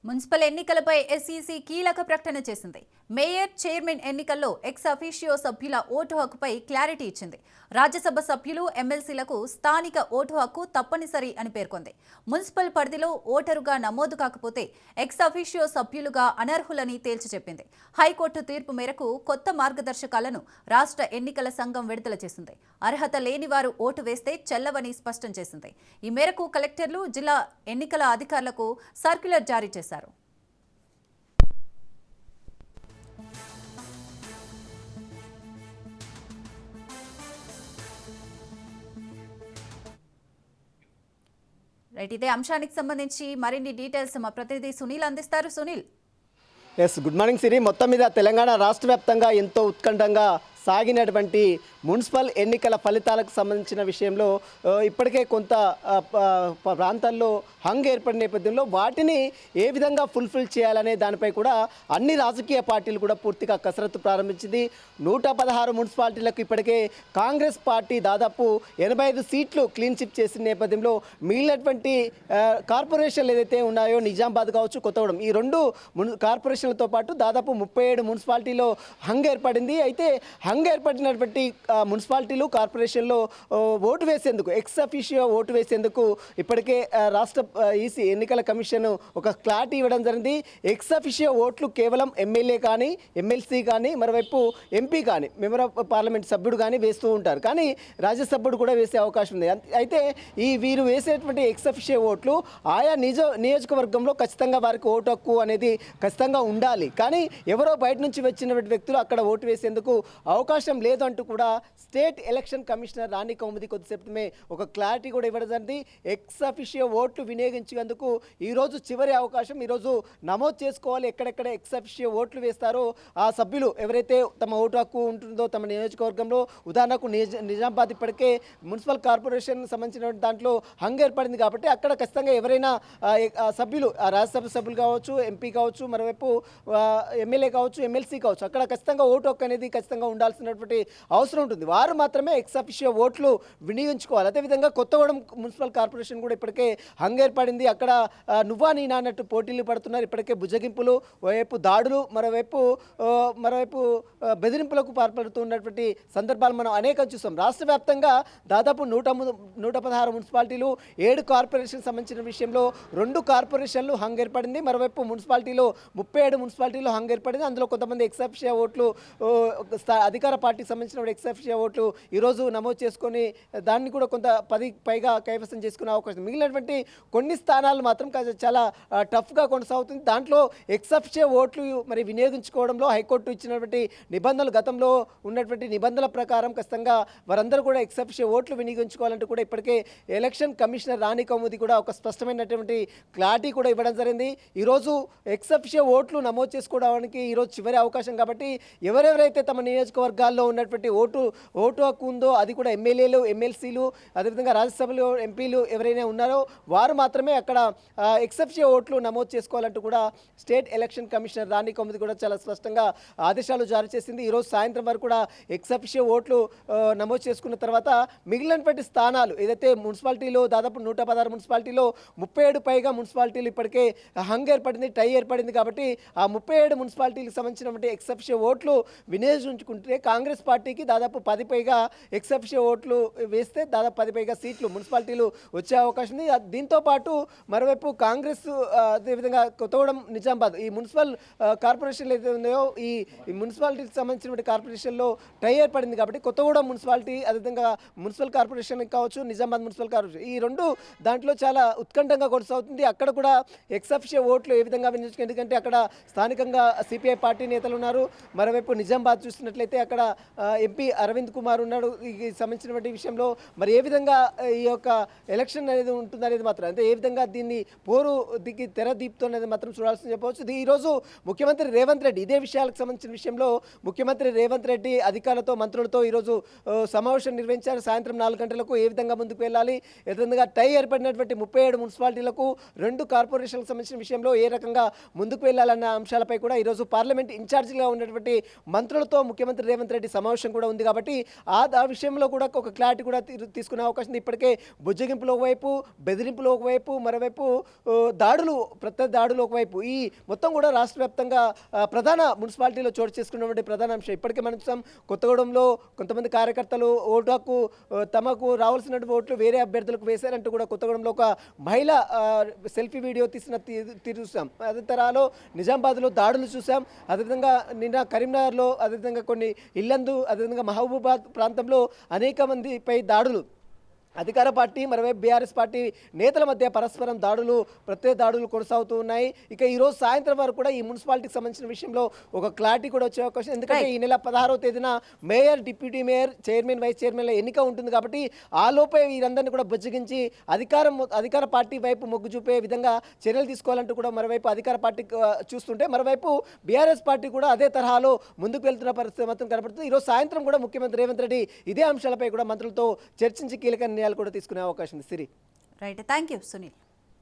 Municipal ఎన్నికలపై SEC కీలక ప్రకటన చేసింది. మేయర్, చైర్మన్ ఎన్నికల్లో ఎక్స్ అఫీషియో సభ్యుల ఓటు హక్కుపై క్లారిటీ ఇచ్చింది. రాజ్యసభ సభ్యులు, ఎమ్మెల్సీలకు స్థానిక ఓటు హక్కు తప్పనిసరి అని పేర్కొంది. మున్సిపల్ పరిధిలో ఓటరుగా నమోదు కాకపోతే ఎక్స్ అఫీషియో సభ్యులుగా అనర్హులని తేల్చి చెప్పింది. హైకోర్టు తీర్పు మేరకు కొత్త మార్గదర్శకాలను రాష్ట్ర ఎన్నికల సంఘం విడుదల చేసింది. అర్హత లేని వారు ఓటు వేస్తే చెల్లవని స్పష్టం చేసింది. ఈ మేరకు కలెక్టర్లు, జిల్లా ఎన్నికల అధికారులకు సర్క్యులర్ జారీ చేశారు. రైట్, ఇదే అంశానికి సంబంధించి మరిన్ని డీటెయిల్స్ మా ప్రతినిధి సునీల్ అందిస్తారు. సునీల్. గుడ్ మార్నింగ్ సిరి. మొత్తం మీద తెలంగాణ రాష్ట్ర వ్యాప్తంగా ఎంతో ఉత్కంఠంగా సాగినటువంటి మున్సిపల్ ఎన్నికల ఫలితాలకు సంబంధించిన విషయంలో ఇప్పటికే కొంత ప్రాంతాల్లో హంగ్ ఏర్పడిన నేపథ్యంలో వాటిని ఏ విధంగా ఫుల్ఫిల్ చేయాలనే దానిపై కూడా అన్ని రాజకీయ పార్టీలు కూడా పూర్తిగా కసరత్తు ప్రారంభించింది. 116 మున్సిపాలిటీలకు ఇప్పటికే కాంగ్రెస్ పార్టీ దాదాపు 85 సీట్లు క్లీన్ చిప్ చేసిన నేపథ్యంలో మిగిలినటువంటి కార్పొరేషన్లు ఏదైతే ఉన్నాయో నిజామాబాద్ కావచ్చు, కొత్తగూడెం, ఈ రెండు కార్పొరేషన్లతో పాటు దాదాపు 37 మున్సిపాలిటీలో హంగ్ ఏర్పడింది. అయితే హంగ్ ఏర్పడినటువంటి మున్సిపాలిటీలు, కార్పొరేషన్లో ఓటు వేసేందుకు, ఎక్స్ అఫీషియో ఓటు వేసేందుకు ఇప్పటికే రాష్ట్ర ఈసీ ఎన్నికల కమిషన్ ఒక క్లారిటీ ఇవ్వడం జరిగింది. ఎక్స్ అఫీషియో ఓట్లు కేవలం ఎమ్మెల్యే కానీ, ఎమ్మెల్సీ కానీ, మరోవైపు ఎంపీ కానీ, మెంబర్ ఆఫ్ పార్లమెంట్ సభ్యుడు కానీ వేస్తూ ఉంటారు. కానీ రాజ్యసభ్యుడు కూడా వేసే అవకాశం ఉంది. అయితే వీరు వేసేటువంటి ఎక్స్ అఫీషియో ఓట్లు ఆయా నియోజకవర్గంలో ఖచ్చితంగా వారికి ఓటు హక్కు అనేది ఖచ్చితంగా ఉండాలి. కానీ ఎవరో బయట నుంచి వచ్చినటువంటి వ్యక్తులు అక్కడ ఓటు వేసేందుకు అవకాశం లేదు అంటూ కూడా స్టేట్ ఎలక్షన్ కమిషనర్ రాణి కౌముది కొద్దిసేపటిమే ఒక క్లారిటీ కూడా ఇవ్వడం జరిగింది. ఎక్స్ అఫీషియో ఓట్లు వినియోగించేందుకు ఈరోజు చివరి అవకాశం. ఈరోజు నమోదు చేసుకోవాలి. ఎక్కడెక్కడ ఎక్స్ అఫీషియో ఓట్లు వేస్తారో ఆ సభ్యులు ఎవరైతే తమ ఓటు హక్కు ఉంటుందో తమ నియోజకవర్గంలో, ఉదాహరణకు నిజామాబాద్ ఇప్పటికే మున్సిపల్ కార్పొరేషన్ సంబంధించిన దాంట్లో హంగ్ ఏర్పడింది కాబట్టి అక్కడ ఖచ్చితంగా ఎవరైనా సభ్యులు, రాజ్యసభ సభ్యులు కావచ్చు, ఎంపీ కావచ్చు, మరోవైపు ఎమ్మెల్యే కావచ్చు, ఎమ్మెల్సీ కావచ్చు, అక్కడ ఖచ్చితంగా ఓటు హక్కు అనేది ఖచ్చితంగా ఉండాల్సినటువంటి అవసరం ఉంటుంది. వారు మాత్రమే ఎక్స్ అఫీషియో ఓట్లు వినియోగించుకోవాలి. అదేవిధంగా కొత్తగూడెం మున్సిపల్ కార్పొరేషన్ కూడా ఇప్పటికే హంగ్ ఏర్పడింది. అక్కడ నువ్వా నీనా అన్నట్టు పోటీలు పడుతున్నారు. ఇప్పటికే బుజ్జగింపులు, ఓవైపు దాడులు, మరోవైపు బెదిరింపులకు పాల్పడుతున్నటువంటి సందర్భాలు మనం అనేకం చూస్తాం. రాష్ట్ర వ్యాప్తంగా దాదాపు 116 మున్సిపాలిటీలు, 7 కార్పొరేషన్ సంబంధించిన విషయంలో 2 కార్పొరేషన్లు హంగ్ ఏర్పడింది. మరోవైపు మున్సిపాలిటీలో 37 మున్సిపాలిటీలో హంగ్ ఏర్పడింది. అందులో కొంతమంది ఎక్స్ అఫీషియో ఓట్లు, అధికార పార్టీకి సంబంధించిన ఎక్స్ అఫీషియో ఓట్లు ఈరోజు నమోదు చేసుకొని దాన్ని కూడా కొంత 10 పైగా కైవసం చేసుకునే అవకాశం. మిగిలినటువంటి కొన్ని స్థానాలు మాత్రం చాలా టఫ్గా కొనసాగుతుంది. దాంట్లో ఎక్స్ అఫీషియో ఓట్లు మరి వినియోగించుకోవడంలో హైకోర్టు ఇచ్చినటువంటి నిబంధనలు, గతంలో ఉన్నటువంటి నిబంధనల ప్రకారం ఖచ్చితంగా వారందరూ కూడా ఎక్స్ అఫీషియో ఓట్లు వినియోగించుకోవాలంటూ కూడా ఇప్పటికే ఎలక్షన్ కమిషనర్ రాణి కౌముది కూడా ఒక స్పష్టమైనటువంటి క్లారిటీ కూడా ఇవ్వడం జరిగింది. ఈరోజు ఎక్స్ అఫీషియో ఓట్లు నమోదు చేసుకోవడానికి ఈరోజు చివరి అవకాశం కాబట్టి ఎవరెవరైతే తమ నియోజకవర్గాల్లో ఉన్నటువంటి ఓటు హక్కు ఉందో అది కూడా ఎమ్మెల్యేలు, ఎమ్మెల్సీలు, అదేవిధంగా రాజ్యసభలో ఎంపీలు ఎవరైనా ఉన్నారో వారు మాత్రమే అక్కడ ఎక్స్ అఫీషియో ఓట్లు నమోదు చేసుకోవాలంటూ కూడా స్టేట్ ఎలక్షన్ కమిషనర్ రాణి కౌముది కూడా చాలా స్పష్టంగా ఆదేశాలు జారీ చేసింది. ఈరోజు సాయంత్రం వరకు కూడా ఎక్స్ అఫీషియో ఓట్లు నమోదు చేసుకున్న తర్వాత మిగిలినటువంటి స్థానాలు ఏదైతే మున్సిపాలిటీలో దాదాపు 116 మున్సిపాలిటీలో 37 పైగా మున్సిపాలిటీలు ఇప్పటికే హంగ్ ఏర్పడింది, టై ఏర్పడింది కాబట్టి ఆ 37 మున్సిపాలిటీలకు సంబంధించినటువంటి ఎక్స్ అఫీషియో ఓట్లు వినియోగించుకుంటే కాంగ్రెస్ పార్టీకి దాదాపు 10 పైగా ఎక్స్ అఫీషియో ఓట్లు వేస్తే దాదాపు 10 పైగా సీట్లు మున్సిపాలిటీలు వచ్చే అవకాశం ఉంది. దీంతో పాటు మరోవైపు కాంగ్రెస్, అదేవిధంగా కొత్తగూడెం, నిజామాబాద్ ఈ మున్సిపల్ కార్పొరేషన్లు ఏదైతే ఉన్నాయో ఈ మున్సిపాలిటీకి సంబంధించిన కార్పొరేషన్లో టై ఏర్పడింది కాబట్టి కొత్తగూడెం మున్సిపాలిటీ, అదేవిధంగా మున్సిపల్ కార్పొరేషన్ కావచ్చు, నిజామాబాద్ మున్సిపల్ కార్పొరేషన్, ఈ రెండు దాంట్లో చాలా ఉత్కంఠంగా కొనసాగుతుంది. అక్కడ కూడా ఎక్స్ అఫీషియో ఓట్లు ఏ విధంగా వినియోగించుకుంటే, ఎందుకంటే అక్కడ స్థానికంగా సిపిఐ పార్టీ నేతలు ఉన్నారు. మరోవైపు నిజామాబాద్ చూస్తున్నట్లయితే అక్కడ ఎంపీ అరవింద్ కుమార్ ఉన్నాడు. ఈ సంబంధించినటువంటి విషయంలో మరి ఏ విధంగా ఈ యొక్క ఎలక్షన్ అనేది ఉంటుందనేది మాత్రం, అంటే ఏ విధంగా దీన్ని పోరు దిగి తెర దీపుతున్నది మాత్రం చూడాల్సింది చెప్పవచ్చు. ఈరోజు ముఖ్యమంత్రి రేవంత్ రెడ్డి ఇదే విషయాలకు సంబంధించిన విషయంలో ముఖ్యమంత్రి రేవంత్ రెడ్డి అధికారులతో, మంత్రులతో ఈరోజు సమావేశం నిర్వహించారు. సాయంత్రం 4 గంటలకు ఏ విధంగా ముందుకు వెళ్ళాలి, ఏ విధంగా టై ఏర్పడినటువంటి 37 మున్సిపాలిటీలకు 2 కార్పొరేషన్లకు సంబంధించిన విషయంలో ఏ రకంగా ముందుకు వెళ్ళాలన్న అంశాలపై కూడా ఈరోజు పార్లమెంట్ ఇన్ఛార్జిగా ఉన్నటువంటి మంత్రులతో ముఖ్యమంత్రి రేవంత్ రేవంత్ రెడ్డి సమావేశం కూడా ఉంది కాబట్టి ఆ విషయంలో కూడా ఒక క్లారిటీ కూడా తీసుకునే అవకాశం ఉంది. ఇప్పటికే బుజ్జగింపులు ఒకవైపు, బెదిరింపులు ఒకవైపు, మరోవైపు ప్రత్యర్థి దాడులు ఒకవైపు, ఈ మొత్తం కూడా రాష్ట్ర వ్యాప్తంగా ప్రధాన మున్సిపాలిటీలో చోటు చేసుకున్నటువంటి ప్రధాన అంశం. ఇప్పటికే మనం చూసాం కొత్తగూడెంలో కొంతమంది కార్యకర్తలు ఓటు హక్కు తమకు రావాల్సినటువంటి ఓట్లు వేరే అభ్యర్థులకు వేశారంటూ కూడా కొత్తగూడెంలో ఒక మహిళ సెల్ఫీ వీడియో తీసిన తీరు చూసాం. అదే తరహాలో నిజామాబాద్లో దాడులు చూసాం. అదేవిధంగా నిన్న కరీంనగర్లో, అదేవిధంగా కొన్ని ఇల్లందు, అదేవిధంగా మహబూబాద్ ప్రాంతంలో అనేక మందిపై దాడులు, అధికార పార్టీ మరోవైపు బీఆర్ఎస్ పార్టీ నేతల మధ్య పరస్పరం ప్రత్యేక దాడులు కొనసాగుతూ ఉన్నాయి. ఇక ఈరోజు సాయంత్రం వరకు కూడా ఈ మున్సిపాలిటీకి సంబంధించిన విషయంలో ఒక క్లారిటీ కూడా వచ్చే అవకాశం. ఎందుకంటే ఈ నెల 16వ తేదీన mayor, deputy mayor, chairman, vice చైర్మన్ల ఎన్నిక ఉంటుంది కాబట్టి ఆ లోపే వీరందరినీ కూడా బుజ్జగించి అధికార పార్టీ వైపు మొగ్గు చూపే విధంగా చర్యలు తీసుకోవాలంటూ కూడా మరోవైపు అధికార పార్టీ చూస్తుంటే, మరోవైపు బీఆర్ఎస్ పార్టీ కూడా అదే తరహాలో ముందుకు వెళ్తున్న పరిస్థితి మాత్రం కనపడుతుంది. ఈరోజు సాయంత్రం కూడా ముఖ్యమంత్రి రేవంత్ రెడ్డి ఇదే అంశాలపై కూడా మంత్రులతో చర్చించి కీలక నిర్ణయాలు కూడా తీసుకునే అవకాశం ఉంది. సిరి, రైట్, థ్యాంక్ యూ సునీల్.